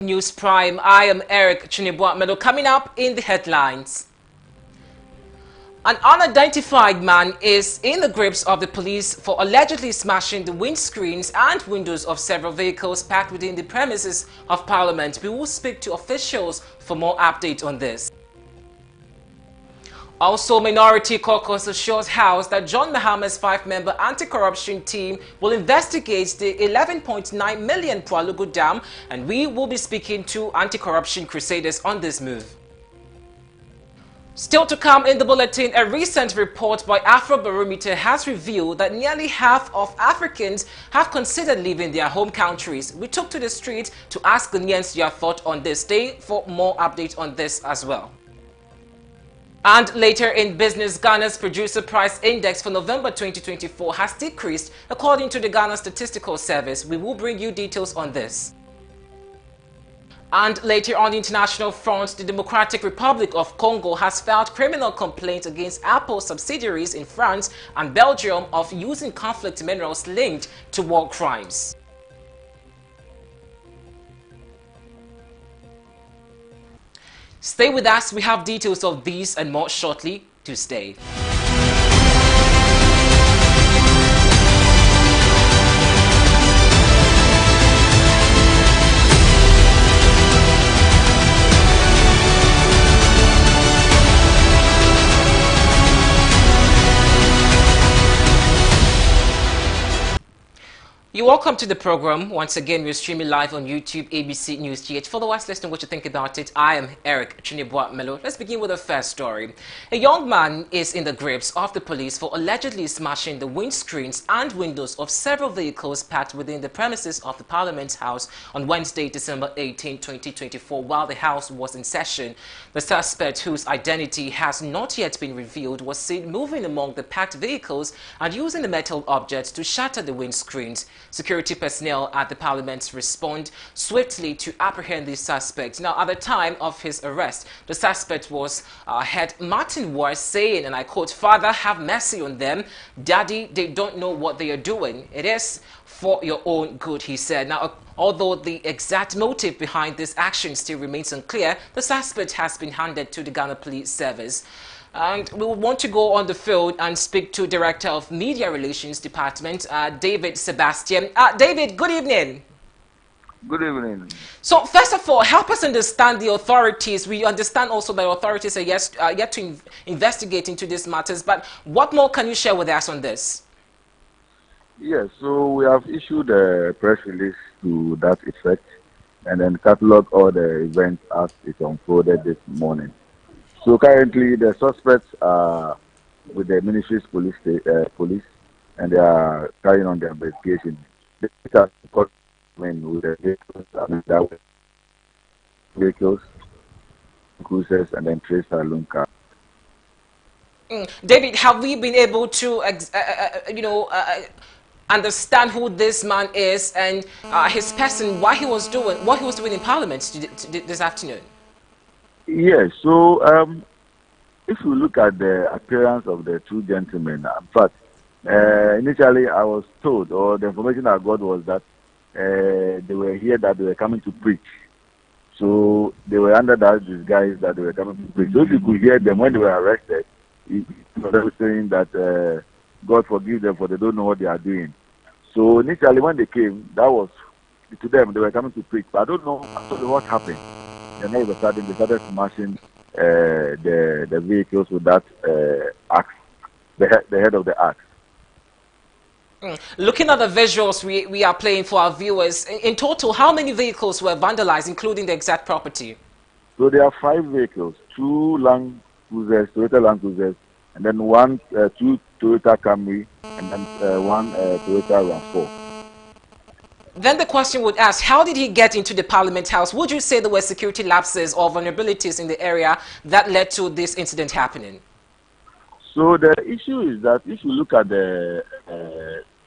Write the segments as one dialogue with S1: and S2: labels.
S1: News Prime. I am Eric Chunibwamelo. Coming up in the headlines. An unidentified man is in the grips of the police for allegedly smashing the windscreens and windows of several vehicles packed within the premises of Parliament. We will speak to officials for more updates on this. Also, Minority Caucus assures House that John Mahama's 5-member anti-corruption team will investigate the 11.9 million Pualugu Dam, and we will be speaking to anti-corruption crusaders on this move. Still to come in the bulletin, a recent report by Afrobarometer has revealed that nearly half of Africans have considered leaving their home countries. We took to the street to ask Ghanaians their thought on this. Stay for more updates on this as well. And later in business, Ghana's producer price index for November 2024 has decreased according to the Ghana Statistical Service. We will bring you details on this. And later on the international front, the Democratic Republic of Congo has filed criminal complaints against Apple subsidiaries in France and Belgium of using conflict minerals linked to war crimes. Stay with us. We have details of these and more shortly. To stay. You're welcome to the program. Once again, we're streaming live on YouTube, ABC News GH. Follow us, listen what you think about it. I am Eric Chunibwamelo. Let's begin with the first story. A young man is in the grips of the police for allegedly smashing the windscreens and windows of several vehicles packed within the premises of the Parliament House on Wednesday, December 18, 2024, while the House was in session. The suspect, whose identity has not yet been revealed, was seen moving among the packed vehicles and using the metal objects to shatter the windscreens. Security personnel at the Parliament respond swiftly to apprehend the suspect. Now, at the time of his arrest, the suspect was heard Martin Ward saying, and I quote, "Father, have mercy on them. Daddy, they don't know what they are doing. It is for your own good," he said. Now, although the exact motive behind this action still remains unclear, the suspect has been handed to the Ghana Police Service. And we would want to go on the field and speak to Director of Media Relations Department, David Sebastian. David, good evening.
S2: Good evening.
S1: So, first of all, help us understand the authorities. We understand also that authorities are yet to investigate into these matters, but what more can you share with us on this?
S2: Yes, so we have issued a press release to that effect and then catalog all the events as it unfolded this morning. So currently, the suspects are with the ministry's police, and they are carrying on their investigation. They are caught with the vehicles, cruisers, and then trace saloon cars.
S1: David, have we been able to, understand who this man is and his person, what he was doing in Parliament this afternoon?
S2: Yes, so if you look at the appearance of the two gentlemen, in fact, initially I was told, or the information I got was that they were here that they were coming to preach. So they were under that disguise that they were coming to preach. So if you could hear them when they were arrested, they were saying that God forgive them for they don't know what they are doing. So initially when they came, that was to them, they were coming to preach. But I don't know actually what happened. And all of a sudden, they started smashing the vehicles with that axe, the head of the axe.
S1: Looking at the visuals we are playing for our viewers, in total, how many vehicles were vandalized, including the exact property?
S2: So there are 5 vehicles, 2 Land Cruisers, Toyota Land Cruisers, and then 2 Toyota Camry, and then 1 Toyota RAV4.
S1: Then the question would ask, how did he get into the Parliament House? Would you say there were security lapses or vulnerabilities in the area that led to this incident happening?
S2: So the issue is that if you look at the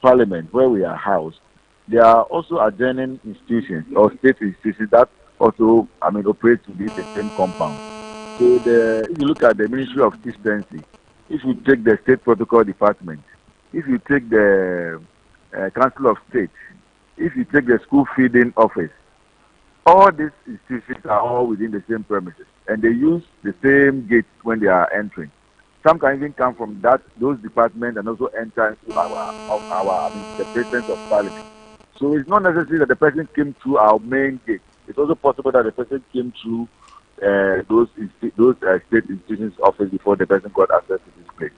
S2: Parliament where we are housed, there are also adjoining institutions or state institutions that also, operate within the same compound. So if you look at the Ministry of Consistency, if you take the State Protocol Department, if you take the Council of State, if you take the school feeding office, All these institutions are all within the same premises, and they use the same gates when they are entering. Some can even come from those departments and also enter into the presence of parliament. So it's not necessary that the person came through our main gate. It's also possible that the person came through those state institutions' office before the person got access to this place.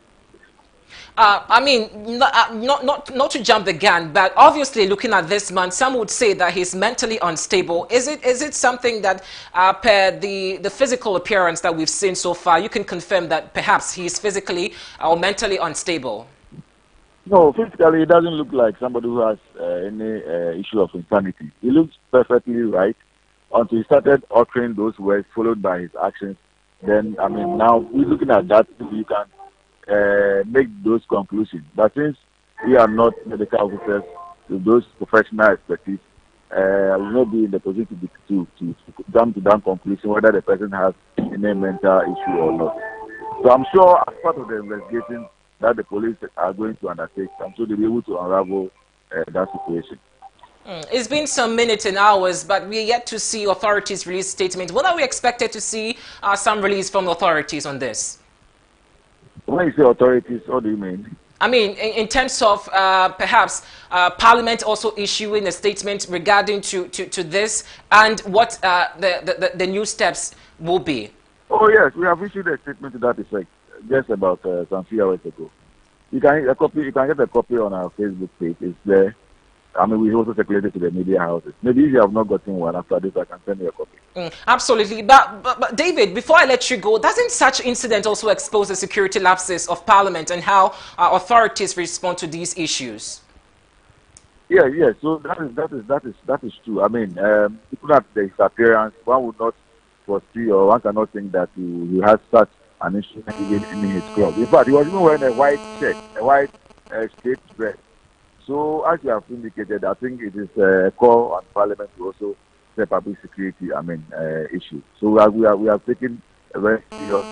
S1: I mean, not to jump the gun, but obviously looking at this man, some would say that he's mentally unstable. Is it something that, per the physical appearance that we've seen so far, you can confirm that perhaps he's physically or mentally unstable?
S2: No, physically, it doesn't look like somebody who has any issue of insanity. He looks perfectly right until he started uttering those words, followed by his actions. Then, I mean, now we're looking at that, you can make those conclusions. But since we are not medical officers with those professional expertise, I will not be in the position to jump to that conclusion whether the person has any mental issue or not. So I'm sure as part of the investigation that the police are going to undertake, I'm sure they'll be able to unravel that situation.
S1: It's been some minutes and hours, but we're yet to see authorities release statements. When are we expected to see some release from authorities on this?
S2: When you say authorities, what do you mean?
S1: I mean, in terms of perhaps Parliament also issuing a statement regarding to this and what the new steps will be.
S2: Oh yes, we have issued a statement to that effect just about some few hours ago. You can get a copy on our Facebook page. It's there. I mean, we also circulated to the media houses. Maybe if you have not gotten one after this, I can send you a copy.
S1: Absolutely. But David, before I let you go, doesn't such incident also expose the security lapses of Parliament and how authorities respond to these issues?
S2: Yeah. So that is true. I mean, looking at his appearance, one would not foresee or one cannot think that he has such an issue in his club. In fact, he was even wearing a white shirt, a white straight dress. So, as you have indicated, I think it is a call on Parliament to also set public security, issue. So, we have taken a very serious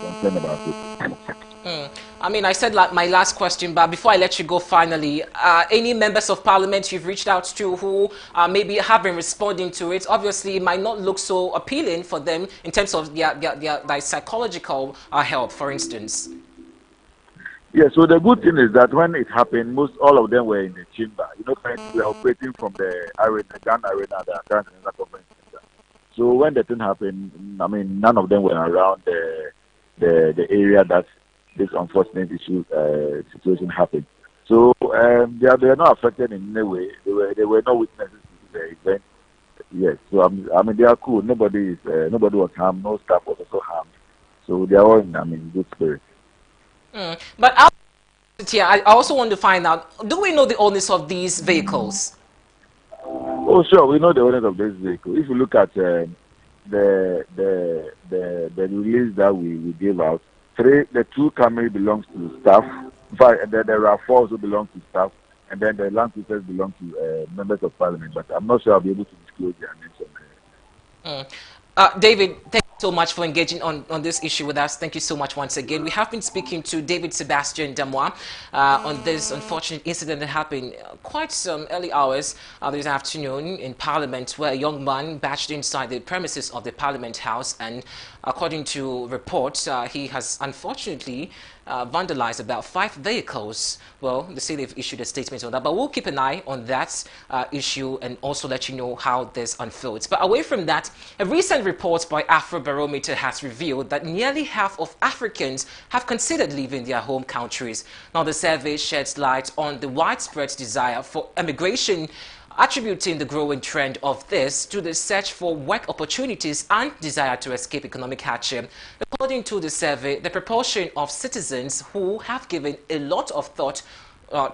S2: concern about it.
S1: I mean, I said like my last question, but before I let you go, finally, any members of Parliament you've reached out to who maybe have been responding to it, obviously it might not look so appealing for them in terms of their psychological help, for instance.
S2: Yeah, so the good thing is that when it happened, all of them were in the chamber. You know, we are operating from the arena, Ghana Arena, the current conference center. So when the thing happened, I mean, none of them were around the area that this unfortunate situation happened. So they are not affected in any way. They were not witnesses to the event. Yes, so I mean, they are cool. Nobody was harmed. No staff was also harmed. So they are all in good spirit.
S1: But I also want to find out, do we know the owners of these vehicles?
S2: Oh, sure, we know the owners of this vehicle. If you look at the release that we gave out, the two Camry belongs to staff. In fact, there are four who belong to staff, and then the Land Cruisers belong to members of Parliament. But I'm not sure I'll be able to disclose their names.
S1: David, thank you so much for engaging on this issue with us. Thank you so much once again. We have been speaking to David Sebastian Damois on this unfortunate incident that happened quite some early hours this afternoon in Parliament, where a young man bashed inside the premises of the Parliament House, and according to reports, he has unfortunately vandalized about 5 vehicles. Well, they say they've issued a statement on that, but we'll keep an eye on that issue and also let you know how this unfolds. But away from that, a recent report by Afrobarometer has revealed that nearly half of Africans have considered leaving their home countries. Now, the survey sheds light on the widespread desire for emigration, attributing the growing trend of this to the search for work opportunities and desire to escape economic hardship. According to the survey, the proportion of citizens who have given a lot of thought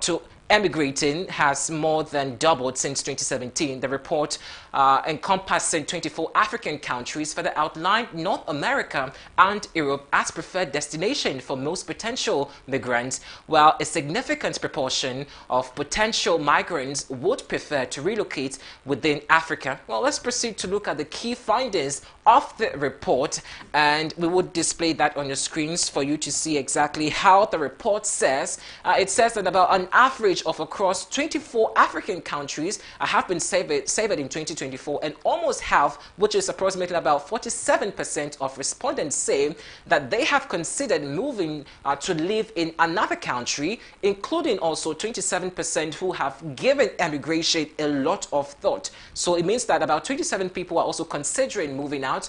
S1: to emigrating has more than doubled since 2017. The report, encompassing 24 African countries, further outlined North America and Europe as preferred destination for most potential migrants, while a significant proportion of potential migrants would prefer to relocate within Africa. Well, let's proceed to look at the key findings of the report, and we would display that on your screens for you to see exactly how the report says. It says that about an average average of across 24 African countries have been savored in 2024, and almost half, which is approximately about 47% of respondents, say that they have considered moving to live in another country, including also 27% who have given emigration a lot of thought. So it means that about 27 people are also considering moving out.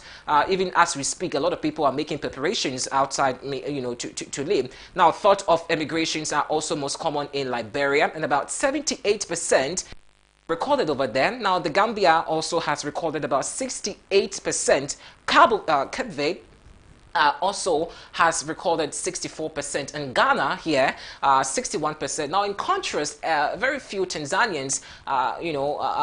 S1: Even as we speak, a lot of people are making preparations outside, to live. Now, thought of emigrations are also most common in Liberia, and about 78% recorded over there. Now, the Gambia also has recorded about 68%. Cape Verde also has recorded 64%, and Ghana here 61%. Now, in contrast, very few Tanzanians, are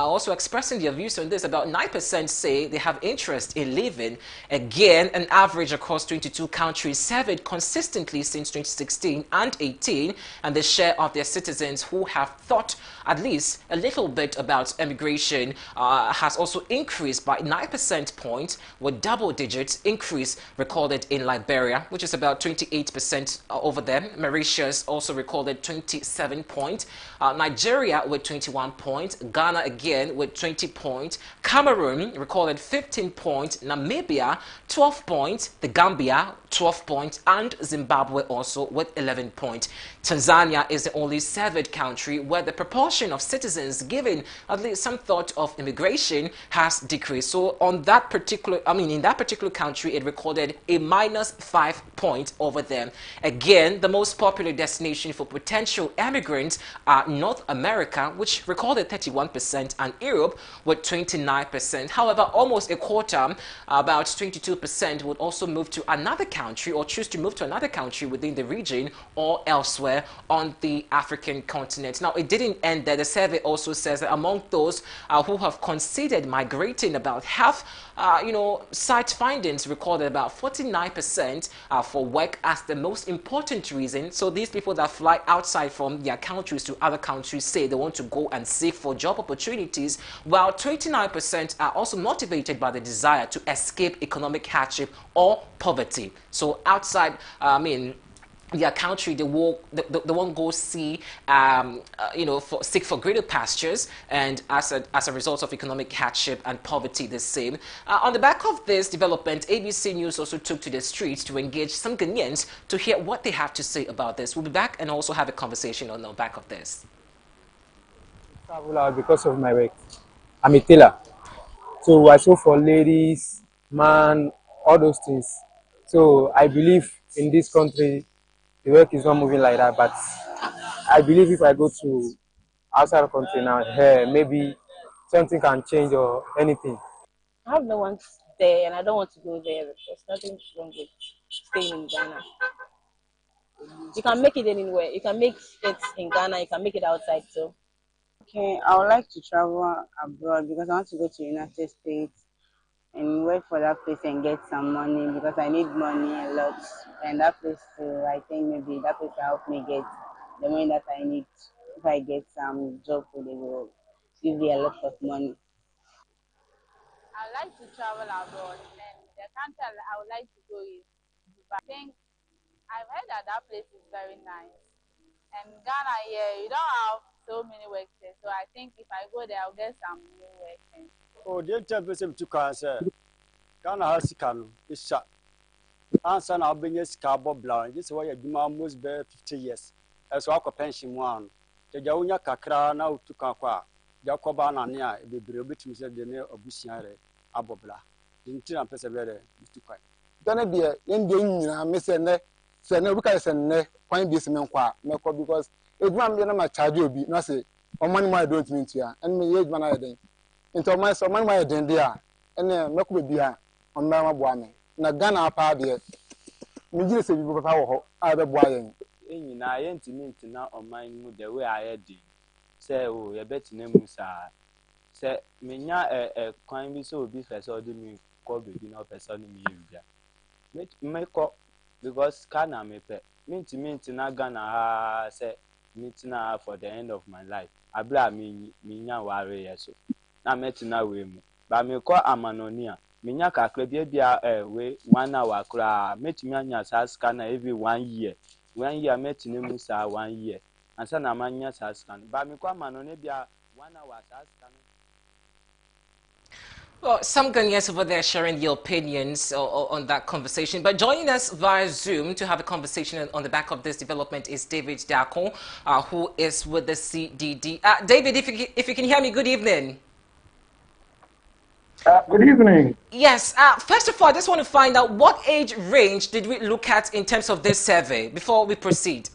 S1: also expressing their views on this. About 9% say they have interest in living. Again, an average across 22 countries surveyed consistently since 2016 and 18, and the share of their citizens who have thought at least a little bit about emigration has also increased by 9% points, with double digits increase recorded in Liberia, which is about 28% over there. Mauritius also recorded 27 points. Nigeria with 21 points. Ghana again with 20 points. Cameroon recorded 15 points. Namibia 12 points. The Gambia 12 points, and Zimbabwe also with 11 points. Tanzania is the only surveyed country where the proportion of citizens giving at least some thought of immigration has decreased. So in that particular country, it recorded a -5 point over there. Again, the most popular destination for potential immigrants are North America, which recorded 31%, and Europe with 29%. However, almost a quarter, about 22%, would also move to another country or choose to move to another country within the region or elsewhere on the African continent. Now, it didn't end there. The survey also says that among those who have considered migrating, about half, site findings recorded about 49% for work as the most important reason. So these people that fly outside from their countries to other countries say they want to go and seek for job opportunities, while 29% are also motivated by the desire to escape economic hardship or poverty. So outside, their country, they won't go see, seek for greater pastures, and as a result of economic hardship and poverty, the same. On the back of this development, ABC News also took to the streets to engage some Ghanaians to hear what they have to say about this. We'll be back and also have a conversation on the back of this.
S3: Travel out because of my work. I'm a tailor, so I sew for ladies, man, all those things. So I believe in this country, the work is not moving like that. But I believe if I go to outside the country now, here maybe something can change or anything.
S4: I have no one there, and I don't want to go there because nothing's wrong with staying in Ghana. You can make it anywhere. You can make it in Ghana. You can make it outside too.
S5: Okay, I would like to travel abroad because I want to go to United States and work for that place and get some money because I need money a lot. And that place too, I think maybe that place will help me get the money that I need. If I get some job, they will give me a lot of money.
S6: I would like to travel abroad, and the country I would like to go is Dubai. I think I've heard that place is very nice. And Ghana, yeah, you don't have so many work there, so I think if I go there, I'll get some new work.
S7: Oh, the interpretation to cancer. Ghana has Sikano, is shut. Answer now being a scarborough blind. This is why you almost bear 50 years. As well, pension one. The Jaunya Kakra now to Kakwa. Jacobana near the Brobit said the name of Busiare, Abobla. The interior persevere is too quiet.
S8: Then be in the Miss Send because and point this man because if one be my charge will be not say on money I don't mean to ya and me age man I then into my so man my then there and then make be here on my boy na Ghana pa there me just say you papa wo I be boy
S9: enyi na ayentiment na oman mu the way I had say oh you bet na mu sa say menya kwan bi so obi first order me call baby na person me bia me call because Ghana me pe mint na Ghana say mint na for the end of my life abla me nya ware yeso na metina we mu ba me call amanonia me nya kakra bia we 1 hour kra metimi anya sa scan every 1 year metina mu sa 1 year ansa na manya saa sika no ba me kwa ma no ne bia 1 hour saa sika no.
S1: Well, some Ghanaians over there sharing your opinions on that conversation. But joining us via Zoom to have a conversation on the back of this development is David Dako, who is with the CDD. David, if you can hear me, good evening.
S10: Good evening.
S1: Yes. First of all, I just want to find out what age range did we look at in terms of this survey before we proceed?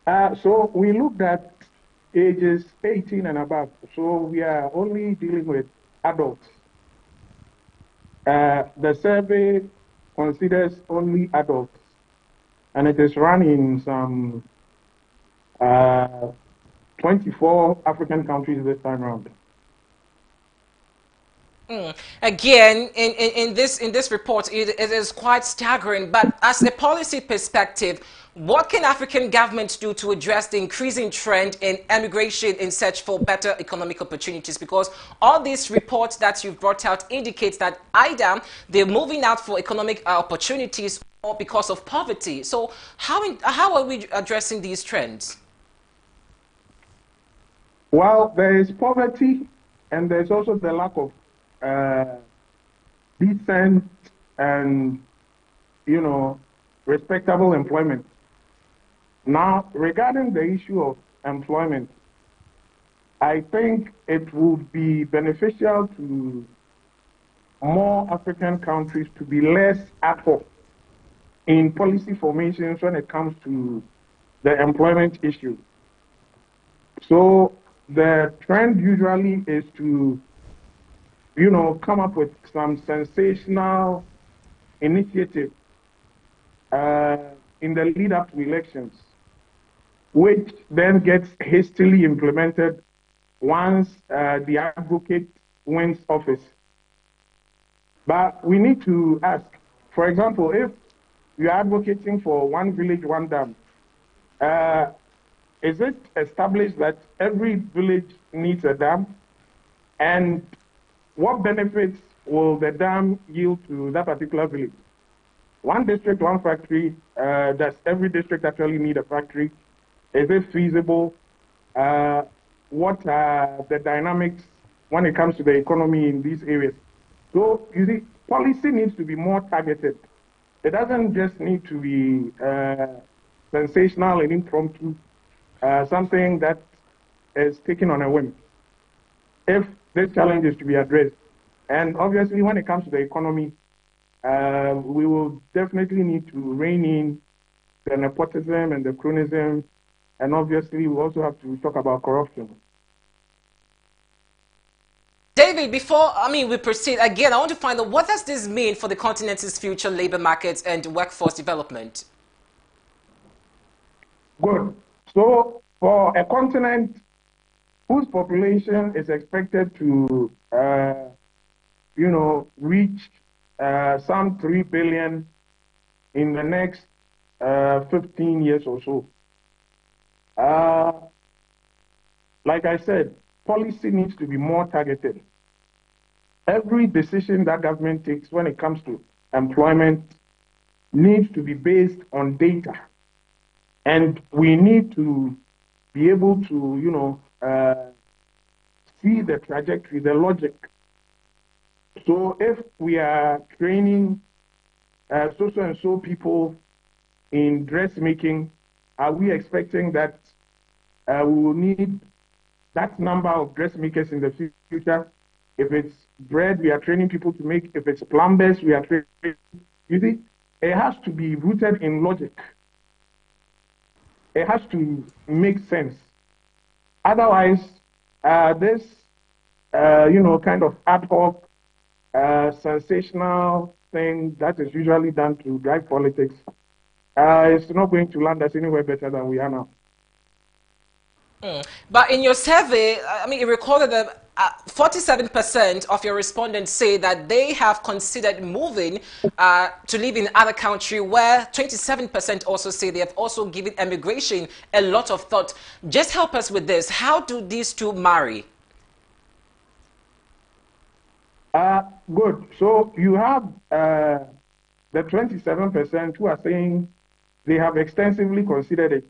S10: So we looked at ages 18 and above. So we are only dealing with adults. The survey considers only adults, and it is run in some 24 African countries this time around.
S1: Again, in this report, it is quite staggering. But as a policy perspective, what can African governments do to address the increasing trend in emigration in search for better economic opportunities? Because all these reports that you've brought out indicates that either they're moving out for economic opportunities or because of poverty. So how are we addressing these trends?
S10: Well, there is poverty, and there's also the lack of decent and, respectable employment. Now, regarding the issue of employment, I think it would be beneficial to more African countries to be less ad hoc in policy formations when it comes to the employment issue. So the trend usually is to come up with some sensational initiative in the lead up to elections, which then gets hastily implemented once the advocate wins office. But we need to ask, for example, if you are advocating for one village, one dam, is it established that every village needs a dam? And what benefits will the dam yield to that particular village? One district, one factory. Does every district actually need a factory? Is it feasible? What are the dynamics when it comes to the economy in these areas? So, you see, policy needs to be more targeted. It doesn't just need to be sensational and impromptu, something that is taken on a whim. If this challenge is to be addressed, and obviously when it comes to the economy, we will definitely need to rein in the nepotism and the cronyism, and obviously we also have to talk about corruption.
S1: David, before we proceed, again, I want to find out what does this mean for the continent's future labor markets and workforce development?
S10: Good. So for a continent whose population is expected to, reach some 3 billion in the next 15 years or so. Like I said, policy needs to be more targeted. Every decision that government takes when it comes to employment needs to be based on data. And we need to be able to, see the trajectory, the logic. So if we are training so and so people in dressmaking, are we expecting that we will need that number of dressmakers in the future? If it's bread, we are training people to make. If it's plumbers, we are training. You see, it has to be rooted in logic. It has to make sense. Otherwise, this, kind of ad hoc, sensational thing that is usually done to drive politics, is not going to land us anywhere better than we are now.
S1: But in your survey, it recorded that 47% of your respondents say that they have considered moving to live in other country, where 27% also say they have also given emigration a lot of thought. Just help us with this. How do these two marry?
S10: Good. So you have the 27% who are saying they have extensively considered it.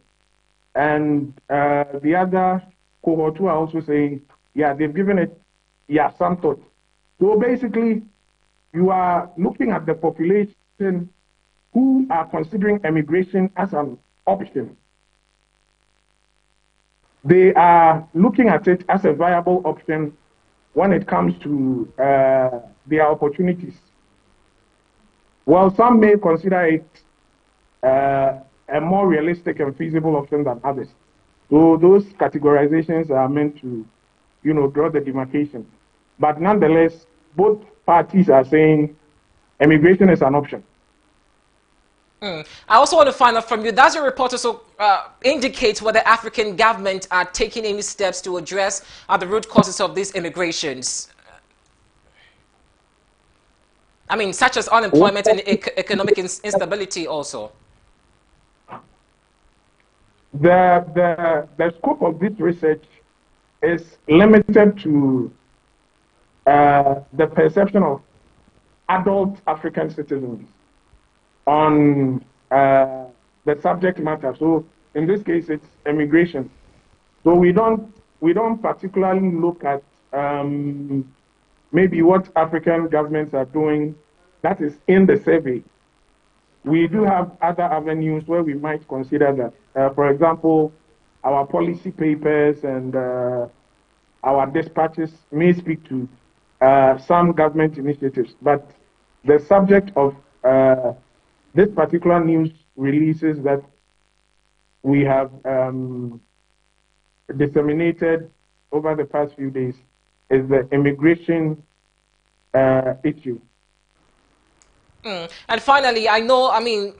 S10: and the other cohort who are also saying, yeah, they've given it, yeah, some thought. So basically, you are looking at the population who are considering emigration as an option. They are looking at it as a viable option when it comes to their opportunities. Well, some may consider it a more realistic and feasible option than others. So those categorizations are meant to, draw the demarcation. But nonetheless, both parties are saying emigration is an option.
S1: I also want to find out from you, does your report also indicate whether African governments are taking any steps to address the root causes of these immigrations? I mean, such as unemployment and economic instability also.
S10: The scope of this research is limited to the perception of adult African citizens on the subject matter. So in this case, it's immigration. So we don't particularly look at maybe what African governments are doing that is in the survey. We do have other avenues where we might consider that. For example, our policy papers and our dispatches may speak to some government initiatives, but the subject of this particular news releases that we have disseminated over the past few days is the immigration issue.
S1: And finally, I know, I mean,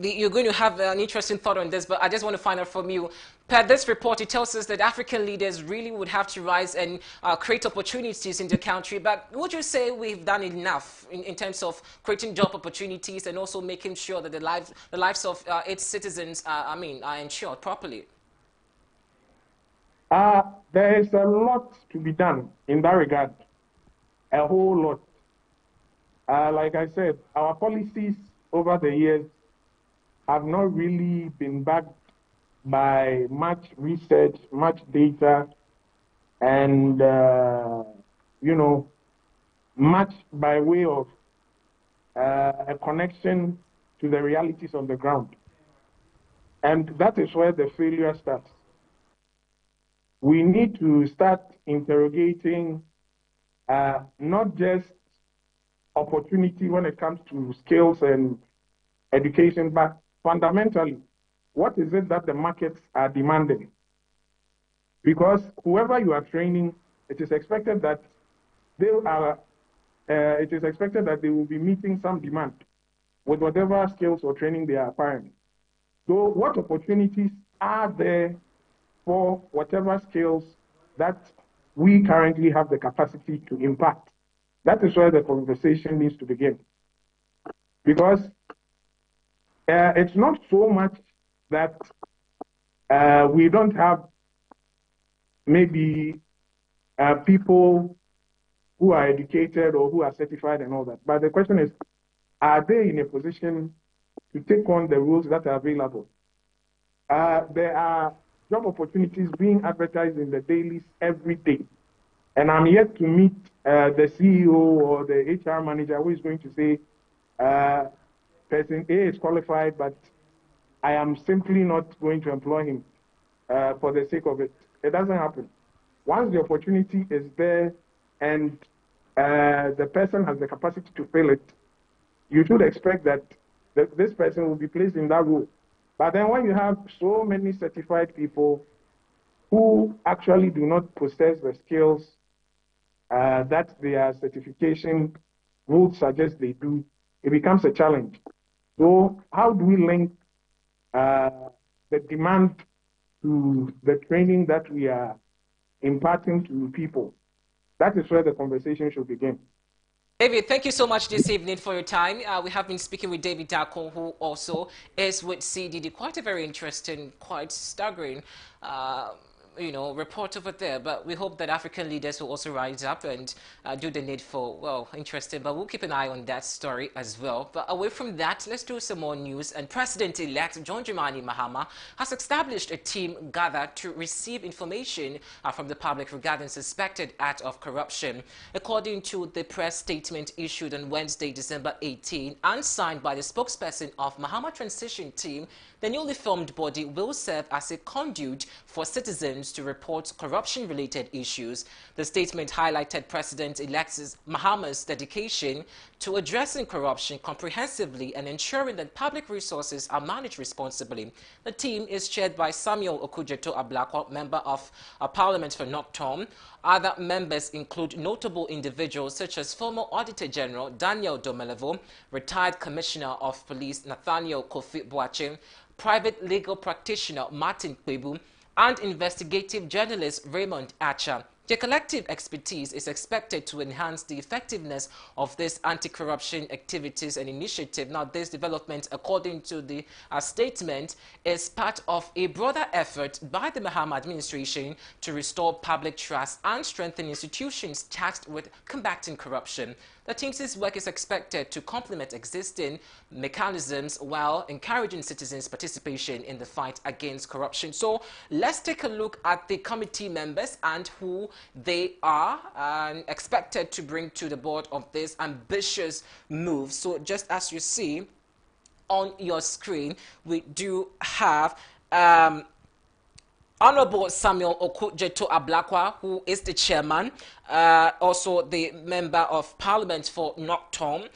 S1: you're going to have an interesting thought on this, but I just want to find out from you. Per this report, it tells us that African leaders really would have to rise and create opportunities in the country. But would you say we've done enough in terms of creating job opportunities and also making sure that the lives of its citizens, are ensured properly?
S10: There is a lot to be done in that regard, a whole lot. Like I said, our policies over the years have not really been backed by much research, much data, and, much by way of a connection to the realities of the ground. And that is where the failure starts. We need to start interrogating not just opportunity when it comes to skills and education, but fundamentally, what is it that the markets are demanding? Because whoever you are training, it is expected that they will be meeting some demand with whatever skills or training they are acquiring. So what opportunities are there for whatever skills that we currently have the capacity to impact? That is where the conversation needs to begin. Because it's not so much that we don't have maybe people who are educated or who are certified and all that. But the question is, are they in a position to take on the roles that are available? There are job opportunities being advertised in the dailies every day. And I'm yet to meet the CEO or the HR manager who is going to say, person A is qualified, but I am simply not going to employ him for the sake of it. It doesn't happen. Once the opportunity is there and the person has the capacity to fill it, you should expect that this person will be placed in that role. But then when you have so many certified people who actually do not possess the skills that their certification would suggest they do, it becomes a challenge. So how do we link the demand to the training that we are imparting to people? That is where the conversation should begin.
S1: David, thank you so much this evening for your time. We have been speaking with David Darko, who also is with CDD. Quite a very interesting, quite staggering report over there. But we hope that African leaders will also rise up and do the needful. Well, interesting, but we'll keep an eye on that story as well. But away from that, let's do some more news. And President-elect John Dramani Mahama has established a team gathered to receive information from the public regarding suspected act of corruption. According to the press statement issued on Wednesday, December 18, and signed by the spokesperson of Mahama Transition Team, the newly formed body will serve as a conduit for citizens to report corruption-related issues. The statement highlighted President-elect Mahama's dedication to addressing corruption comprehensively and ensuring that public resources are managed responsibly. The team is chaired by Samuel Okudzeto Ablakwa, Member of Parliament for Noctom. Other members include notable individuals such as former Auditor General Daniel Domelevo, retired Commissioner of Police Nathaniel Kofi Boache, private legal practitioner Martin Kwebu, and investigative journalist Raymond Acha. Their collective expertise is expected to enhance the effectiveness of this anti-corruption activities and initiative. Now, this development, according to the statement, is part of a broader effort by the Mahama administration to restore public trust and strengthen institutions tasked with combating corruption. The team's work is expected to complement existing mechanisms while encouraging citizens' participation in the fight against corruption. So let's take a look at the committee members and who they are expected to bring to the board of this ambitious move. So just as you see on your screen, we do have Honorable Samuel Okudzeto Ablakwa, who is the chairman, also the member of Parliament for Noctom.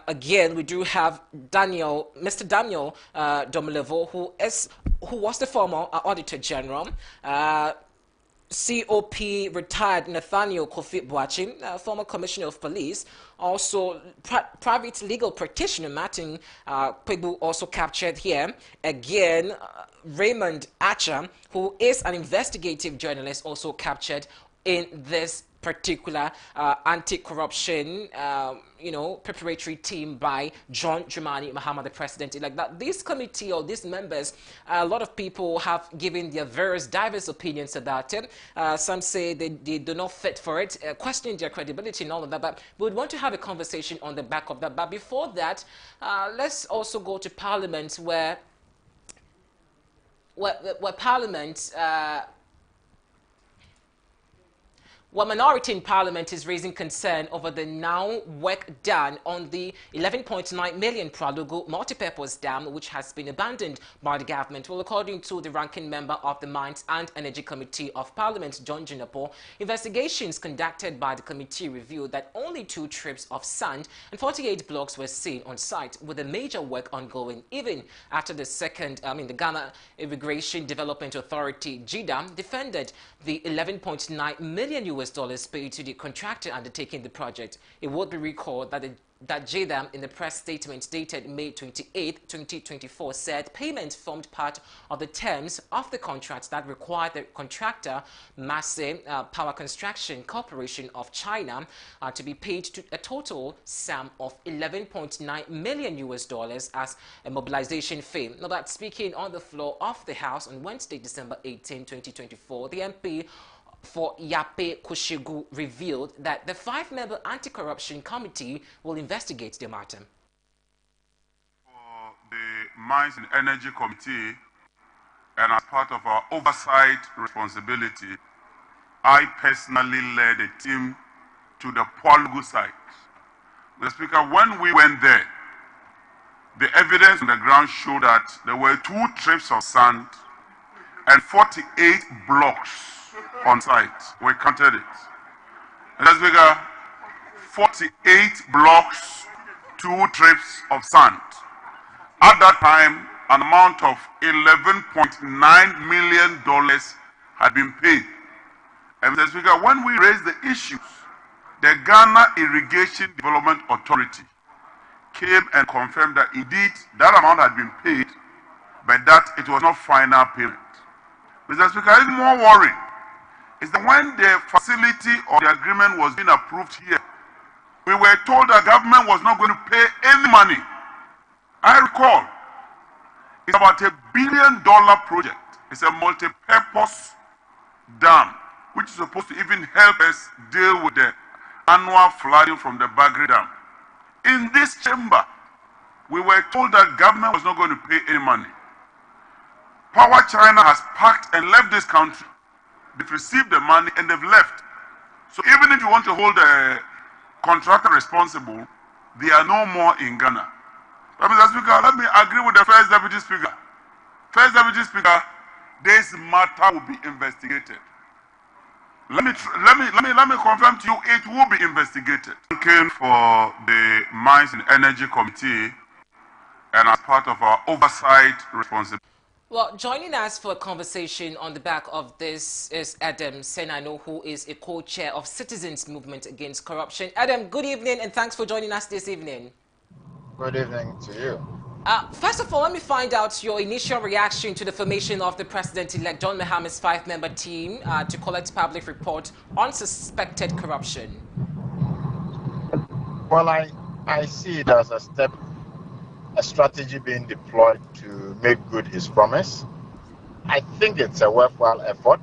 S1: Again, we do have Mr. Daniel Domelevo, who was the former Auditor General. COP retired Nathaniel Kofi Boache, former Commissioner of Police. Also, private legal practitioner Martin Kwebu also captured here. Again, Raymond Acha, who is an investigative journalist, also captured in this particular anti-corruption, preparatory team by John Dramani Mahama, the president-elect. That this committee or these members, a lot of people have given their diverse opinions about it. Some say they do not fit for it, questioning their credibility and all of that. But we would want to have a conversation on the back of that. But before that, let's also go to Parliament, where Parliament. Well, minority in Parliament is raising concern over the now work done on the 11.9 million Pralugu multipurpose dam, which has been abandoned by the government. Well, according to the ranking member of the Mines and Energy Committee of Parliament, John Jinapo, investigations conducted by the committee revealed that only 2 trips of sand and 48 blocks were seen on site, with the major work ongoing even after the Ghana Immigration Development Authority, GIDA, defended the 11.9 million US dollars paid to the contractor undertaking the project. It would be recalled that JDAM, in the press statement dated May 28, 2024, said payment formed part of the terms of the contract that required the contractor, Masse Power Construction Corporation of China, to be paid to a total sum of 11.9 million US dollars as a mobilization fee. Now, that speaking on the floor of the House on Wednesday, December 18, 2024, the MP for Yape Kushigu revealed that the 5-member anti-corruption committee will investigate the matter.
S11: For the Mines and Energy Committee, and as part of our oversight responsibility, I personally led a team to the Pralugu site. Mr. Speaker, when we went there, the evidence on the ground showed that there were 2 trips of sand and 48 blocks on site. We counted it. Mr. Speaker, 48 blocks, 2 trips of sand. At that time, an amount of $11.9 million had been paid. And Mr. Speaker, when we raised the issues, the Ghana Irrigation Development Authority came and confirmed that indeed that amount had been paid, but that it was not final payment. Mr. Speaker, even more worrying is that when the facility or the agreement was being approved here, we were told the government was not going to pay any money. I recall, it's about $1 billion project. It's a multi-purpose Dam, which is supposed to even help us deal with the annual flooding from the Bagri Dam. In this chamber, we were told that government was not going to pay any money. Power China has packed and left this country. They've received the money and they've left. So even if you want to hold the contractor responsible, they are no more in Ghana. Mr. Speaker, let me agree with the First Deputy Speaker. First Deputy Speaker, this matter will be investigated. Let me confirm to you, it will be investigated. Came for the Mines and Energy Committee, and as part of our oversight responsibility.
S1: Well, joining us for a conversation on the back of this is Adam Senano, who is a co-chair of Citizens Movement Against Corruption. Adam, good evening, and thanks for joining us this evening.
S12: Good evening to you.
S1: First of all, let me find out your initial reaction to the formation of the President-elect John Mahama's 5-member team to collect public report on suspected corruption.
S12: Well, I see it as a strategy being deployed to make good his promise. I think it's a worthwhile effort.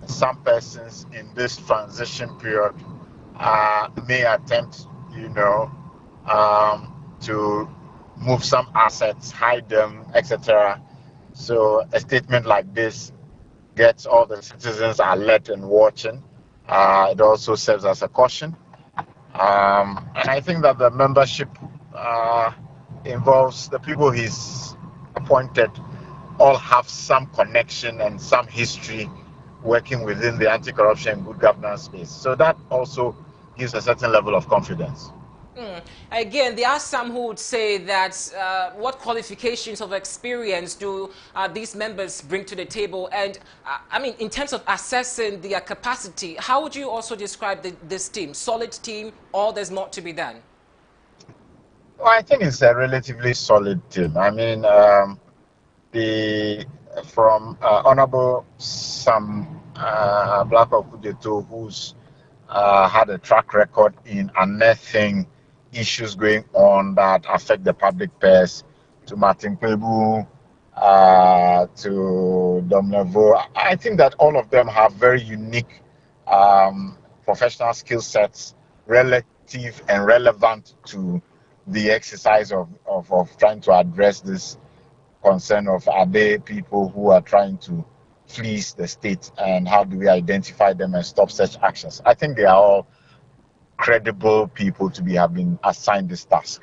S12: Some persons in this transition period may attempt, to move some assets, hide them, etc. So a statement like this gets all the citizens alert and watching. It also serves as a caution. And I think that the membership involves the people he's appointed all have some connection and some history working within the anti-corruption and good governance space. So that also gives a certain level of confidence.
S1: Again, there are some who would say that what qualifications of experience do these members bring to the table? And I mean, in terms of assessing their capacity, how would you also describe this team? Solid team, or there's more to be done?
S12: Well, I think it's a relatively solid team. I mean, from Honorable Sam Blackwell-Kujeto, who's had a track record in unearthing issues going on that affect the public purse, to Martin Kwebu, to Dom Nevo. I think that all of them have very unique professional skill sets relative and relevant to the exercise of trying to address this concern of are there people who are trying to fleece the state, and how do we identify them and stop such actions? I think they are all credible people to have been assigned this task.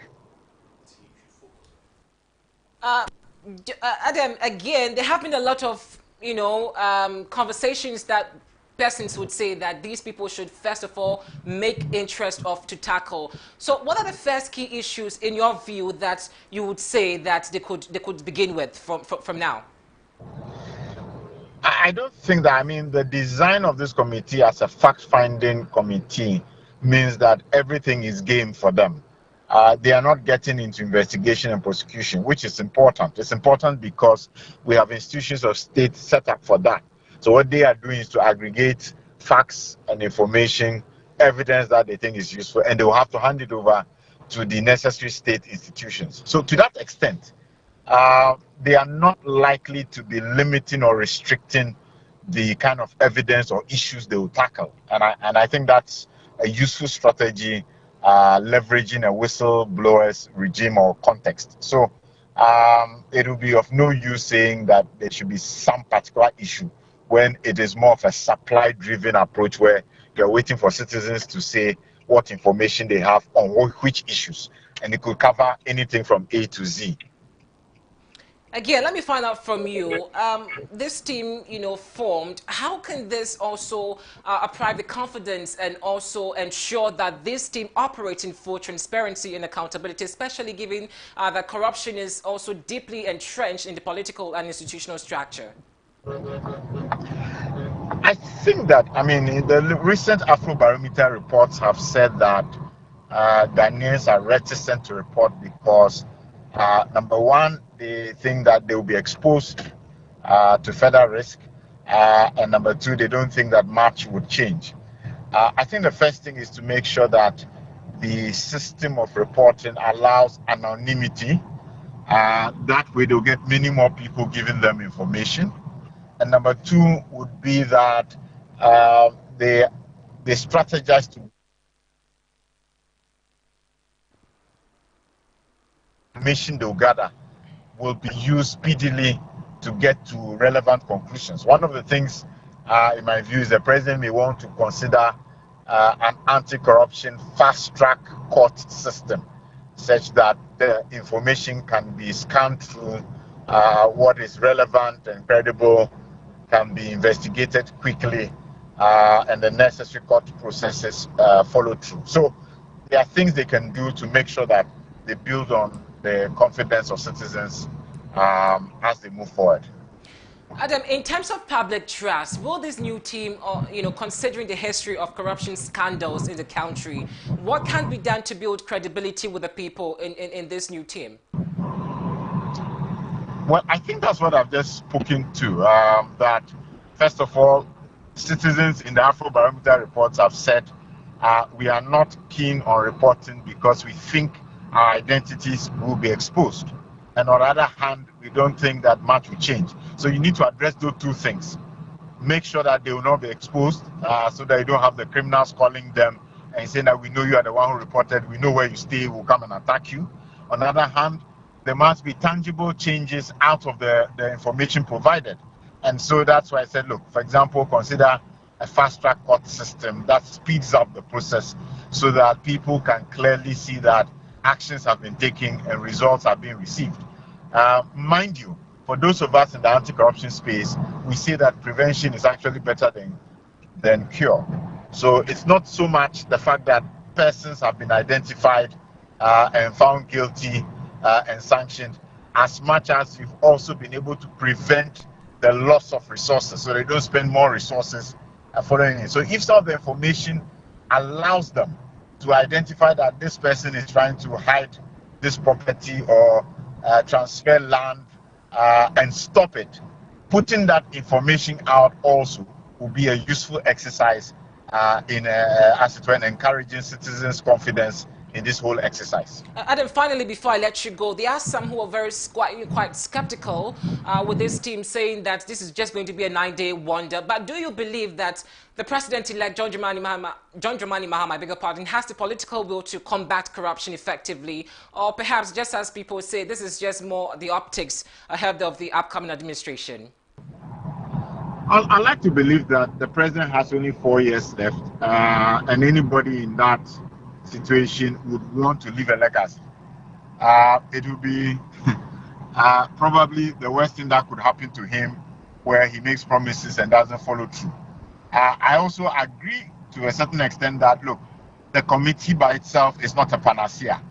S1: Adam, again, there have been a lot of, conversations that persons would say that these people should first of all make interest of to tackle. So what are the first key issues in your view that you would say that they could begin with from now?
S12: I don't think that, the design of this committee as a fact-finding committee means that everything is game for them. They are not getting into investigation and prosecution, which is important. It's important because we have institutions of state set up for that. So what they are doing is to aggregate facts and information, evidence that they think is useful, and they will have to hand it over to the necessary state institutions. So to that extent, they are not likely to be limiting or restricting the kind of evidence or issues they will tackle. And I think that's a useful strategy, leveraging a whistleblower's regime or context. So it will be of no use saying that there should be some particular issue when it is more of a supply-driven approach where you're waiting for citizens to say what information they have on which issues. And it could cover anything from A to Z.
S1: Again, let me find out from you, this team, formed, how can this also apply the confidence and also ensure that this team operates in full transparency and accountability, especially given that corruption is also deeply entrenched in the political and institutional structure?
S12: I think that, the recent Afrobarometer reports have said that Ghanaians are reticent to report because, number one, they think that they will be exposed to further risk, and number two, they don't think that much would change. I think the first thing is to make sure that the system of reporting allows anonymity. That way they'll get many more people giving them information. And number two would be that they strategize to information they'll gather will be used speedily to get to relevant conclusions. One of the things, in my view, is the president may want to consider an anti-corruption fast-track court system, such that the information can be scanned through, what is relevant and credible can be investigated quickly, and the necessary court processes follow through. So there are things they can do to make sure that they build on the confidence of citizens as they move forward.
S1: Adam, in terms of public trust, will this new team, considering the history of corruption scandals in the country, what can be done to build credibility with the people in this new team?
S12: Well, I think that's what I've just spoken to. That, first of all, citizens in the Afrobarometer reports have said we are not keen on reporting because we think our identities will be exposed. And on the other hand, we don't think that much will change. So you need to address those two things. Make sure that they will not be exposed, so that you don't have the criminals calling them and saying that we know you are the one who reported, we know where you stay, we'll come and attack you. On the other hand, there must be tangible changes out of the information provided. And so that's why I said, look, for example, consider a fast-track court system that speeds up the process so that people can clearly see that actions have been taken and results are being received. Mind you, for those of us in the anti-corruption space, we say that prevention is actually better than cure. So it's not so much the fact that persons have been identified and found guilty and sanctioned, as much as you've also been able to prevent the loss of resources so they don't spend more resources following it. So if some of the information allows them to identify that this person is trying to hide this property or transfer land and stop it, putting that information out also will be a useful exercise in as it were, encouraging citizens' confidence in this whole exercise.
S1: Adam, finally, before I let you go, there are some who are quite skeptical with this team, saying that this is just going to be a 9-day wonder. But do you believe that the president-elect John Dramani Mahama, I beg your pardon, has the political will to combat corruption effectively? Or perhaps, just as people say, this is just more the optics ahead of the upcoming administration?
S12: I like to believe that the president has only 4 years left, and anybody in that situation would want to leave a legacy. It would be probably the worst thing that could happen to him, where he makes promises and doesn't follow through. I also agree to a certain extent that, look, the committee by itself is not a panacea.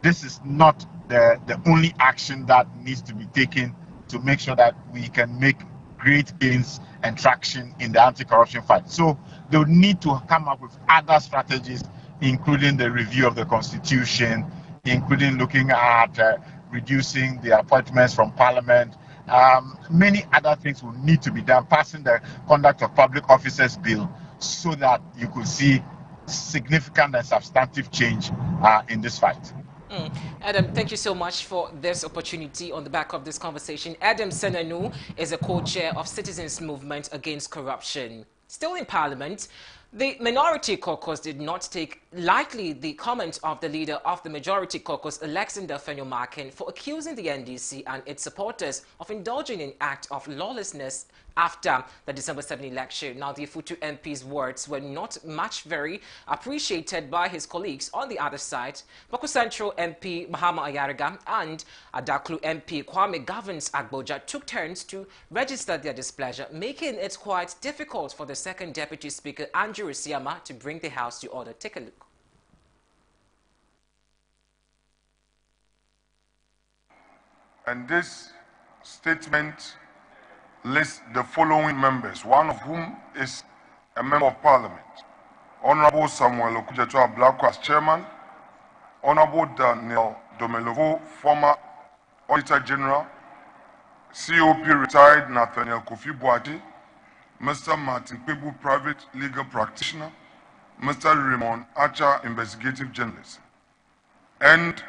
S12: This is not the only action that needs to be taken to make sure that we can make great gains and traction in the anti-corruption fight. So they would need to come up with other strategies, including the review of the constitution, including looking at reducing the appointments from parliament. Many other things will need to be done, passing the Conduct of Public Officers Bill, so that you could see significant and substantive change in this fight.
S1: Adam, thank you so much for this opportunity on the back of this conversation. Adam Senanu is a co-chair of Citizens Movement Against Corruption. Still in Parliament, the Minority Caucus did not take lightly the comment of the leader of the Majority Caucus, Alexander Fenyumakin, for accusing the NDC and its supporters of indulging in an act of lawlessness after the December 7 election. Now, the Futu MP's words were not very appreciated by his colleagues on the other side. Bako Central MP Mahama Ayariga and Adaklu MP Kwame Govins Agboja took turns to register their displeasure, making it quite difficult for the second Deputy Speaker, Andrew Siama, to bring the House to order. Take a look.
S11: And this statement lists the following members, one of whom is a member of Parliament: Honorable Samuel Okudzeto Ablako as chairman, Honorable Daniel Domelovo, former Auditor General, COP retired Nathaniel Kofi Boati, Mr. Martin Kpebu, private legal practitioner, Mr. Raymond Archer, investigative journalist. And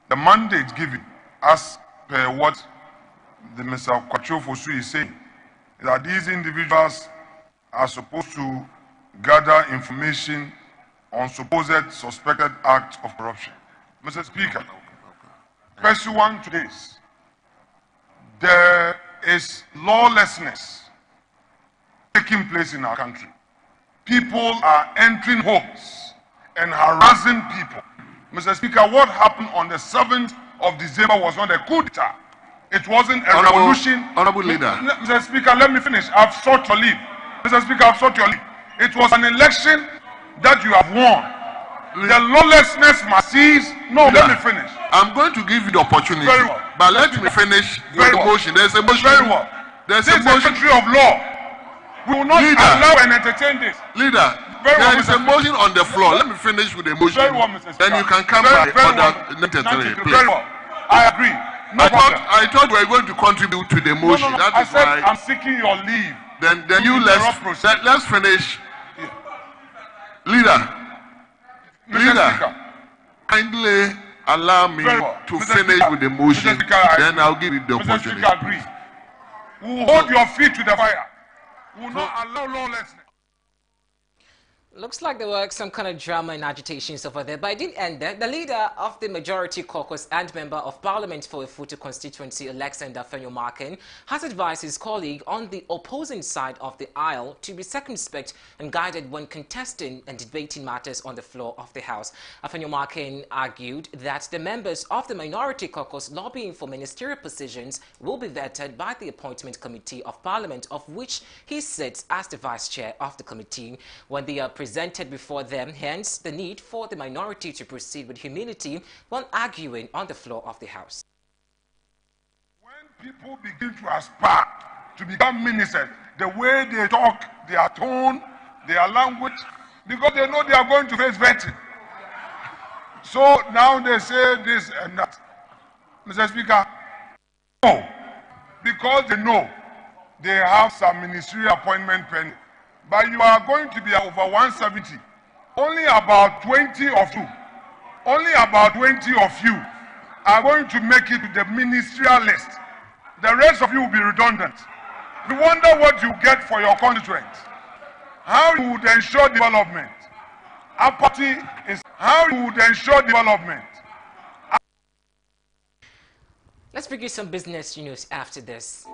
S11: the mandate given, as per what the Mr. Kwacho Fosu is saying, that these individuals are supposed to gather information on supposed suspected acts of corruption. Mr. Speaker, pursuant to this, there is lawlessness taking place in our country. People are entering homes and harassing people. Mr. Speaker, what happened on the 7th of December was not a coup d'etat. It wasn't a revolution.
S13: Honorable Leader.
S11: Mr. Speaker, let me finish. I've sought your leave. Mr. Speaker, I've sought your leave. It was an election that you have won. The lawlessness must cease. No,
S13: Leader,
S11: let me finish.
S13: I'm going to give you the opportunity.
S11: Very well.
S13: But let me finish with the motion. There's a motion.
S11: Very well.
S13: There's
S11: This
S13: a
S11: is a
S13: motion.
S11: country of law. We will not allow and entertain this.
S13: Leader, there is a motion on the floor. Let me finish with the motion.
S11: Very well, Mr. Speaker.
S13: Then you can come
S11: Very
S13: back for
S11: well.
S13: that necessary.
S11: Very well. I agree. No problem.
S13: I thought we were going to contribute to the motion.
S11: No.
S13: That
S11: I
S13: is
S11: said
S13: why.
S11: I'm seeking your leave.
S13: Then you let's finish. Leader, kindly allow me to finish with the motion. Then I'll give you the opportunity.
S11: Mr. Speaker, agree. We will hold your feet to the fire. We will not allow lawlessness.
S1: Looks like there were some kind of drama and agitations over there, but it didn't end there. The leader of the Majority Caucus and member of Parliament for Ifutu constituency, Alexander Afenyo-Markin, has advised his colleague on the opposing side of the aisle to be circumspect and guided when contesting and debating matters on the floor of the House. Afenyo-Markin argued that the members of the Minority Caucus lobbying for ministerial positions will be vetted by the Appointment Committee of Parliament, of which he sits as the vice chair of the committee. When they are presented before them, hence the need for the minority to proceed with humility when arguing on the floor of the House.
S11: When people begin to aspire to become ministers, the way they talk, their tone, their language, because they know they are going to face vetting. So now they say this and that. Mr. Speaker, no, because they know they have some ministerial appointment pending. But you are going to be over 170. Only about 20 of you are going to make it to the ministerial list. The rest of you will be redundant. You wonder what you get for your constituents. How you would ensure development. Apathy is how you would ensure development.
S1: Let's bring you some business news after this.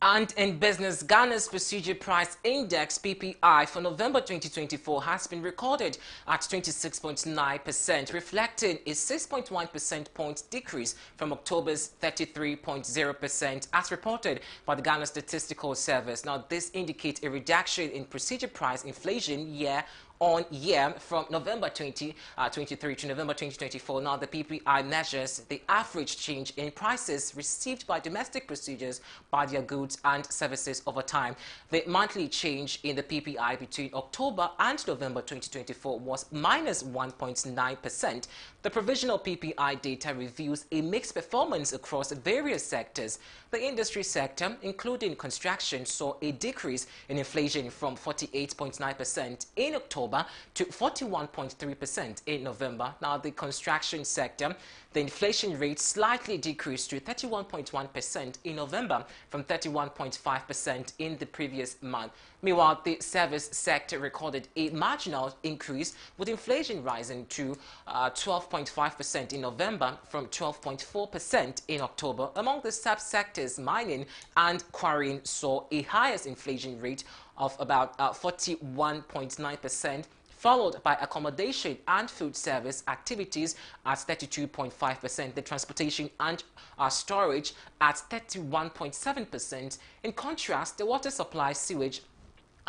S1: And in business, Ghana's Procedure Price Index (PPI) for November 2024 has been recorded at 26.9%, reflecting a 6.1 percentage point decrease from October's 33.0%, as reported by the Ghana Statistical Service. Now, this indicates a reduction in procedure price inflation year-on-year from November 2023 to November 2024. Now, the PPI measures the average change in prices received by domestic procedures by their goods and services over time. The monthly change in the PPI between October and November 2024 was minus 1.9%. The provisional PPI data reveals a mixed performance across various sectors. The industry sector, including construction, saw a decrease in inflation from 48.9% in October to 41.3% in November. Now, the construction sector, the inflation rate slightly decreased to 31.1% in November from 31.5% in the previous month. Meanwhile, the service sector recorded a marginal increase, with inflation rising to 12.5% in November from 12.4% in October. Among the subsectors, mining and quarrying saw a highest inflation rate of about 41.9%. Followed by accommodation and food service activities at 32.5%, the transportation and storage at 31.7%. In contrast, the water supply, sewage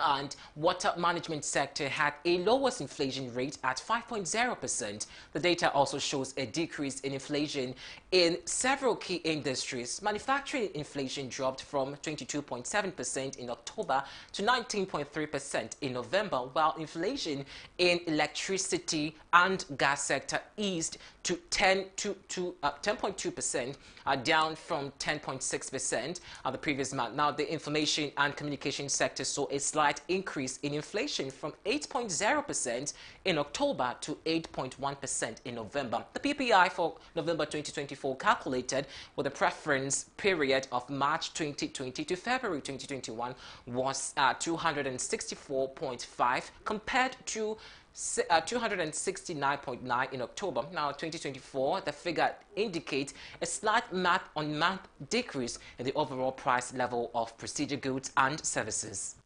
S1: and water management sector had a lowest inflation rate at 5.0%. The data also shows a decrease in inflation in several key industries. Manufacturing inflation dropped from 22.7% in October to 19.3% in November, while inflation in electricity and gas sector eased to 10.2%, down from 10.6% the previous month. Now, the information and communication sector saw a slight increase in inflation from 8.0% in October to 8.1% in November. The PPI for November 2024 calculated with the preference period of March 2020 to February 2021 was 264.5 compared to 269.9 in October. Now, 2024, the figure indicates a slight month-on-month decrease in the overall price level of procedure goods and services.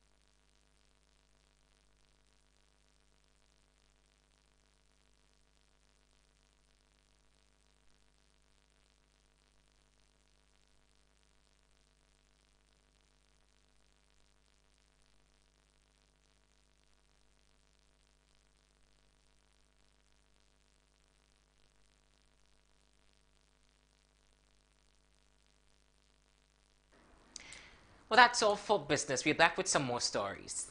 S1: Well, that's all for business. We're back with some more stories.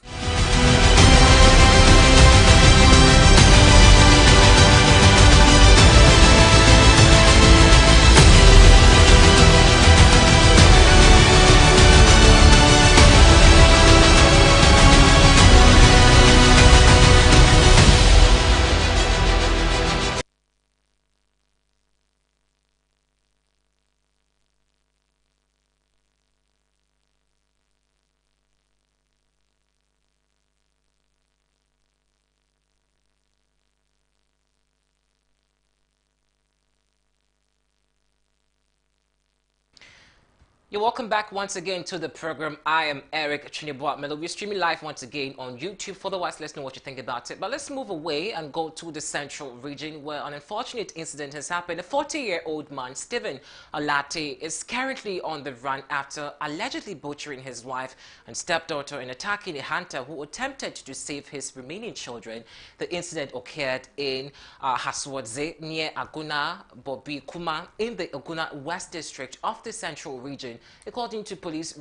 S1: You're welcome back once again to the program. I am Eric Chineboa-Melo. We're streaming live once again on YouTube. Otherwise, let's know what you think about it. But let's move away and go to the central region where an unfortunate incident has happened. A 40-year-old man, Stephen Alate, is currently on the run after allegedly butchering his wife and stepdaughter and attacking a hunter who attempted to save his remaining children. The incident occurred in Haswadze near Aguna Bobi Kuma in the Aguna West District of the central region. According to police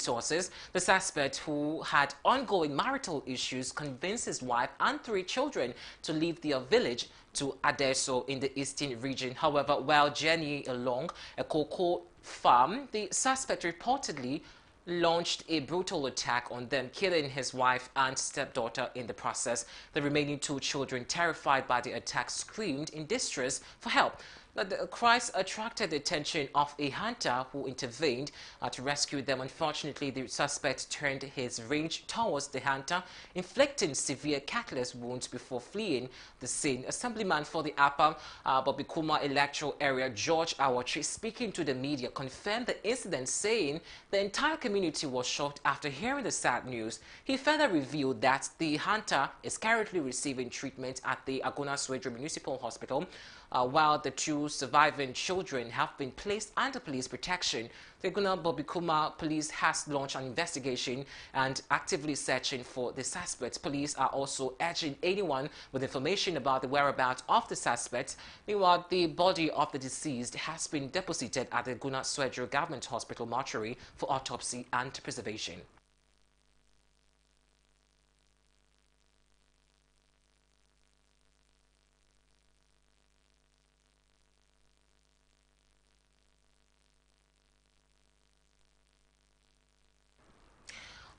S1: sources, the suspect, who had ongoing marital issues, convinced his wife and 3 children to leave their village to Adeso in the eastern region. However, while journeying along a cocoa farm, the suspect reportedly launched a brutal attack on them, killing his wife and stepdaughter in the process. The remaining 2 children, terrified by the attack, screamed in distress for help. The cries attracted the attention of a hunter who intervened to rescue them. Unfortunately, the suspect turned his range towards the hunter, inflicting severe cutlass wounds before fleeing the scene. Assemblyman for the Upper Bobi Kuma electoral area, George Awachi, speaking to the media, confirmed the incident, saying the entire community was shocked after hearing the sad news. He further revealed that the hunter is currently receiving treatment at the Aguna Swedru Municipal Hospital, while the 2 surviving children have been placed under police protection. The Aguna Bobi Kuma police has launched an investigation and actively searching for the suspects. Police are also urging anyone with information about the whereabouts of the suspects. Meanwhile, the body of the deceased has been deposited at the Aguna Swedru Government Hospital mortuary for autopsy and preservation.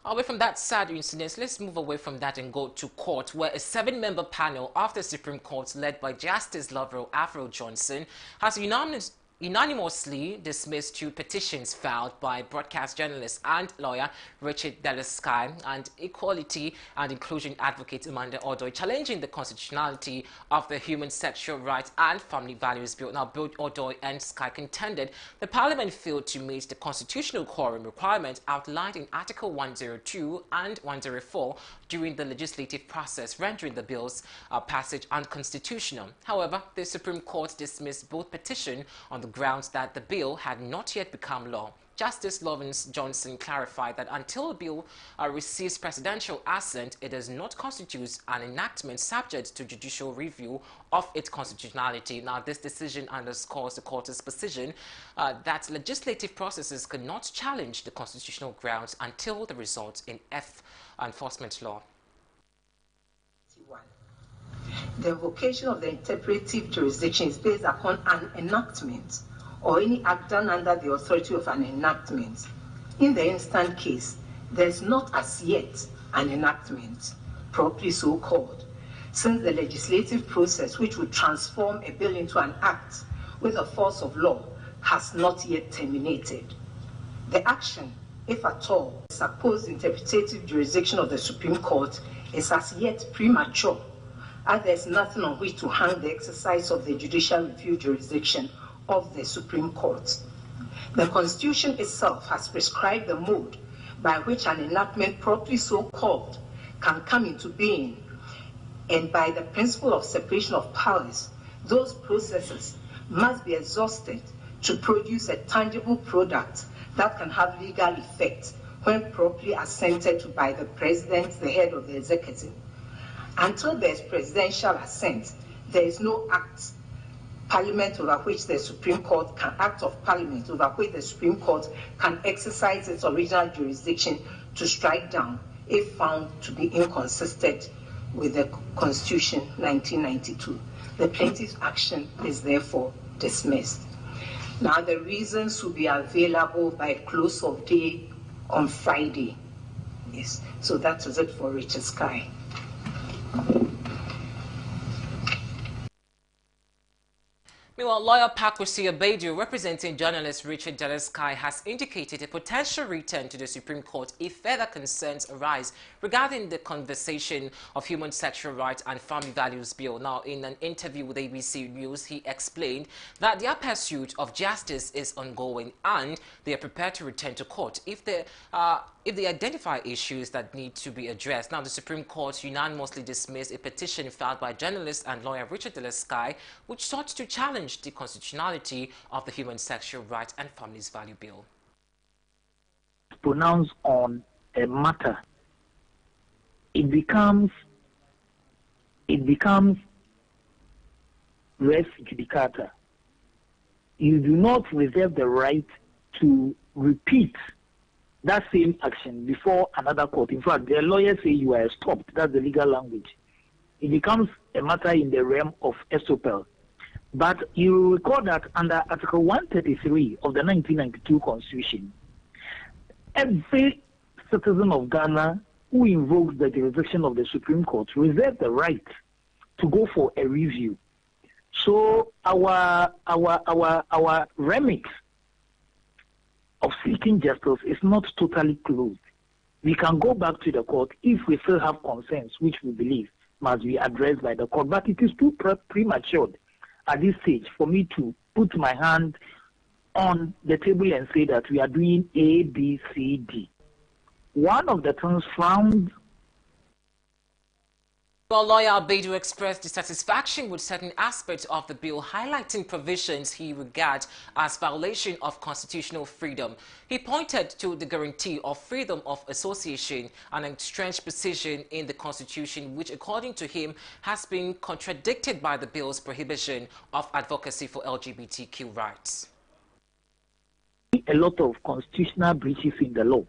S1: Away from that sad incident, let's move away from that and go to court, where a 7-member panel of the Supreme Court, led by Justice Lovell Afro Johnson, has unanimously dismissed 2 petitions filed by broadcast journalist and lawyer Richard Delesky and equality and inclusion advocate Amanda Odoi, challenging the constitutionality of the Human Sexual Rights and Family Values Bill. Now, both Odoi and Sky contended the Parliament failed to meet the constitutional quorum requirement outlined in Article 102 and 104 during the legislative process, rendering the bill's passage unconstitutional. However, the Supreme Court dismissed both petitions on the grounds that the bill had not yet become law. Justice Lawrence Johnson clarified that until a bill receives presidential assent, it does not constitute an enactment subject to judicial review of its constitutionality. Now, this decision underscores the court's position that legislative processes cannot challenge the constitutional grounds until they result in enforcement law.
S14: The invocation of the interpretive jurisdiction is based upon an enactment or any act done under the authority of an enactment. In the instant case, there is not as yet an enactment, properly so called, since the legislative process which would transform a bill into an act with the force of law has not yet terminated. The action, if at all, supposed interpretative jurisdiction of the Supreme Court is as yet premature, as there is nothing on which to hang the exercise of the judicial review jurisdiction of the Supreme Court. The Constitution itself has prescribed the mode by which an enactment properly so called can come into being, and by the principle of separation of powers, those processes must be exhausted to produce a tangible product that can have legal effect when properly assented to by the President, the head of the executive. Until there is presidential assent, there is no act Parliament over which the Supreme Court can act of Parliament over which the Supreme Court can exercise its original jurisdiction to strike down if found to be inconsistent with the Constitution 1992. The plaintiff's action is therefore dismissed. Now the reasons will be available by close of day on Friday. Yes, so that is it for Richard Sky.
S1: Meanwhile, lawyer Pakwesi Abedu, representing journalist Richard Delesky, has indicated a potential return to the Supreme Court if further concerns arise regarding the conversation of Human Sexual Rights and Family Values Bill. Now, in an interview with ABC News, he explained that their pursuit of justice is ongoing and they are prepared to return to court if they identify issues that need to be addressed. Now, the Supreme Court unanimously dismissed a petition filed by journalist and lawyer Richard Delesky, which sought to challenge the constitutionality of the Human Sexual Rights and Families Value Bill.
S15: Pronounced on a matter, it becomes res judicata. You do not reserve the right to repeat that same action before another court. In fact, the lawyers say you are stopped. That's the legal language. It becomes a matter in the realm of estoppel. But you recall that under Article 133 of the 1992 Constitution, every citizen of Ghana who invokes the jurisdiction of the Supreme Court reserves the right to go for a review. So our remit of seeking justice is not totally closed. We can go back to the court if we still have concerns which we believe must be addressed by the court. But it is too premature at this stage for me to put my hand on the table and say that we are doing A, B, C, D. One of the things found.
S1: Well, lawyer Abedu expressed dissatisfaction with certain aspects of the bill, highlighting provisions he regards as violation of constitutional freedom. He pointed to the guarantee of freedom of association, an entrenched position in the Constitution, which, according to him, has been contradicted by the bill's prohibition of advocacy for LGBTQ rights.
S15: A lot of constitutional breaches in the law.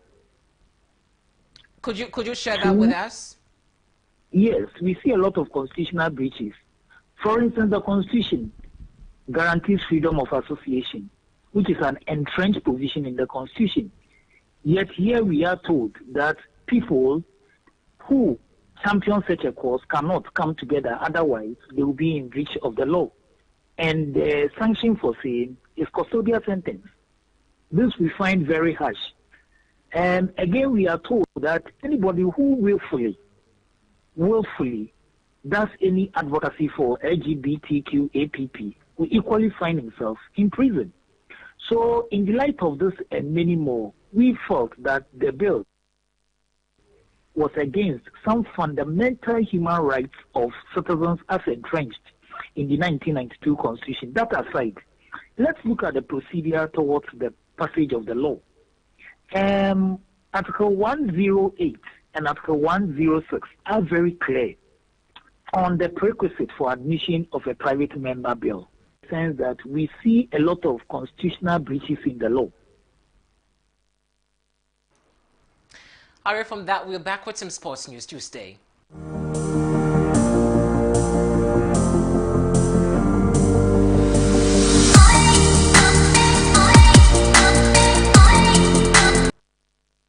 S1: Could you share that with us?
S15: Yes, we see a lot of constitutional breaches. For instance, the Constitution guarantees freedom of association, which is an entrenched provision in the Constitution. Yet here we are told that people who champion such a cause cannot come together, otherwise they will be in breach of the law. And the sanction for saying is custodial sentence. This we find very harsh. And again, we are told that anybody who willfully does any advocacy for LGBTQ APP will equally find himself in prison. So in the light of this and many more, we felt that the bill was against some fundamental human rights of citizens as entrenched in the 1992 Constitution. That aside, let's look at the procedure towards the passage of the law. Article 108 and Article 106 are very clear on the prerequisite for admission of a private member bill. In the sense that we see a lot of constitutional breaches in the law.
S1: All right, from that, we're back with some sports news Tuesday.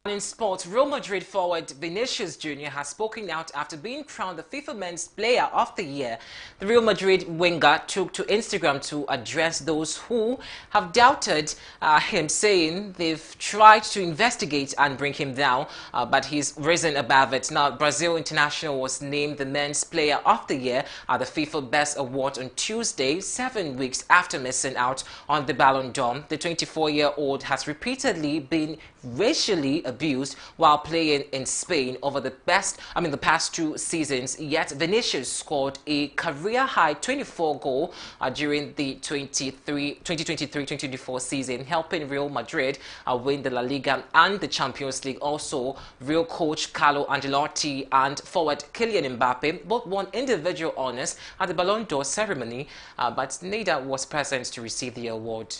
S1: In sports, Real Madrid forward Vinicius Jr. has spoken out after being crowned the FIFA Men's Player of the Year. The Real Madrid winger took to Instagram to address those who have doubted him, saying they've tried to investigate and bring him down, but he's risen above it. Now, Brazil international was named the Men's Player of the Year at the FIFA Best Award on Tuesday, 7 weeks after missing out on the Ballon d'Or. The 24-year-old has repeatedly been racially abused while playing in Spain over the past 2 seasons, yet Vinicius scored a career-high 24 goals during the 2023-2024 season, helping Real Madrid win the La Liga and the Champions League. Also, Real coach Carlo Ancelotti and forward Kylian Mbappe both won individual honors at the Ballon d'Or ceremony, but neither was present to receive the award.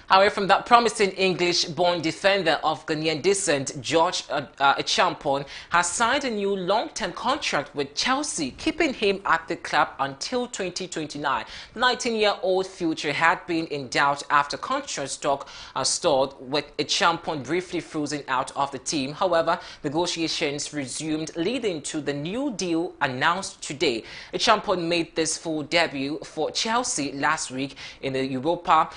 S1: However, from that promising English-born defender of Ghanaian descent, George Achampong has signed a new long-term contract with Chelsea, keeping him at the club until 2029. The 19-year-old future had been in doubt after contract talk stalled, with Achampong briefly frozen out of the team. However, negotiations resumed, leading to the new deal announced today. Achampong made this full debut for Chelsea last week in the Europa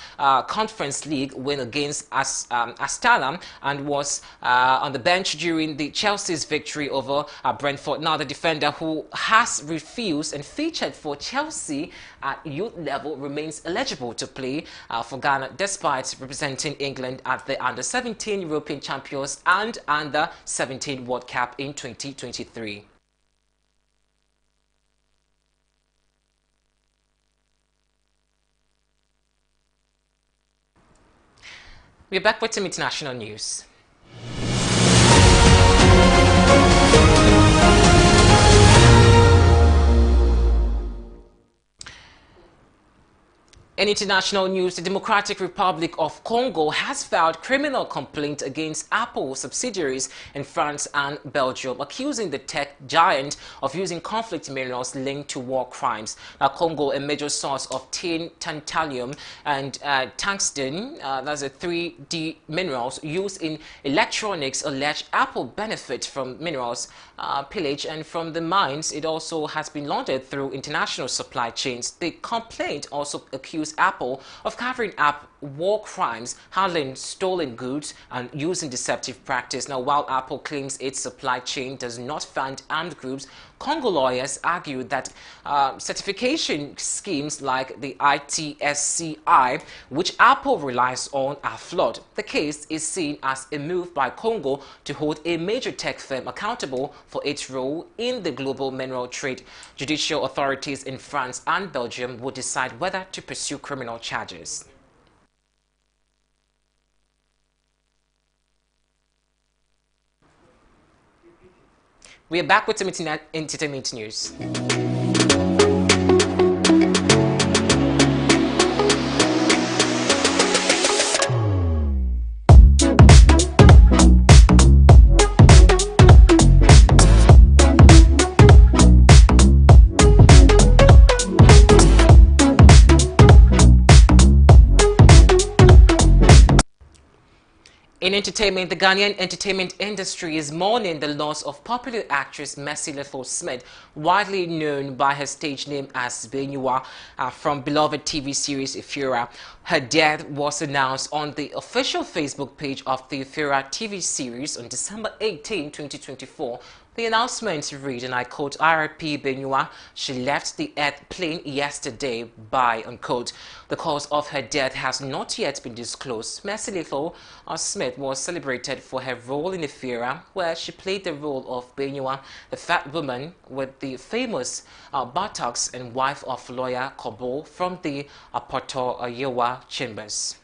S1: Conference League win against Astana and was on the bench during the Chelsea's victory over Brentford. Now, the defender, who has refused and featured for Chelsea at youth level, remains eligible to play for Ghana despite representing England at the Under-17 European Champions and Under-17 World Cup in 2023. We're back with some international news. In international news, the Democratic Republic of Congo has filed criminal complaint against Apple subsidiaries in France and Belgium, accusing the tech giant of using conflict minerals linked to war crimes. Now, Congo, a major source of tin, tantalum, and tungsten, that's a 3D minerals used in electronics, alleged Apple benefit from minerals pillage, and from the mines it also has been laundered through international supply chains. The complaint also accused Apple of covering up war crimes, handling stolen goods, and using deceptive practice. Now, while Apple claims its supply chain does not fund armed groups, Congo lawyers argue that certification schemes like the ITSCI, which Apple relies on, are flawed. The case is seen as a move by Congo to hold a major tech firm accountable for its role in the global mineral trade. Judicial authorities in France and Belgium will decide whether to pursue criminal charges. We are back with some entertainment news. In entertainment, the Ghanaian entertainment industry is mourning the loss of popular actress Mercy Lethal Smith, widely known by her stage name as Benyua, from beloved TV series Euphoria. Her death was announced on the official Facebook page of the Euphoria TV series on December 18, 2024, The announcement read, and I quote, RIP Benua, she left the earth plane yesterday by, unquote. The cause of her death has not yet been disclosed. Merciful Smith was celebrated for her role in Ifira, where she played the role of Benua, the fat woman with the famous buttocks and wife of lawyer Kobo from the Apoto Yewa Chambers.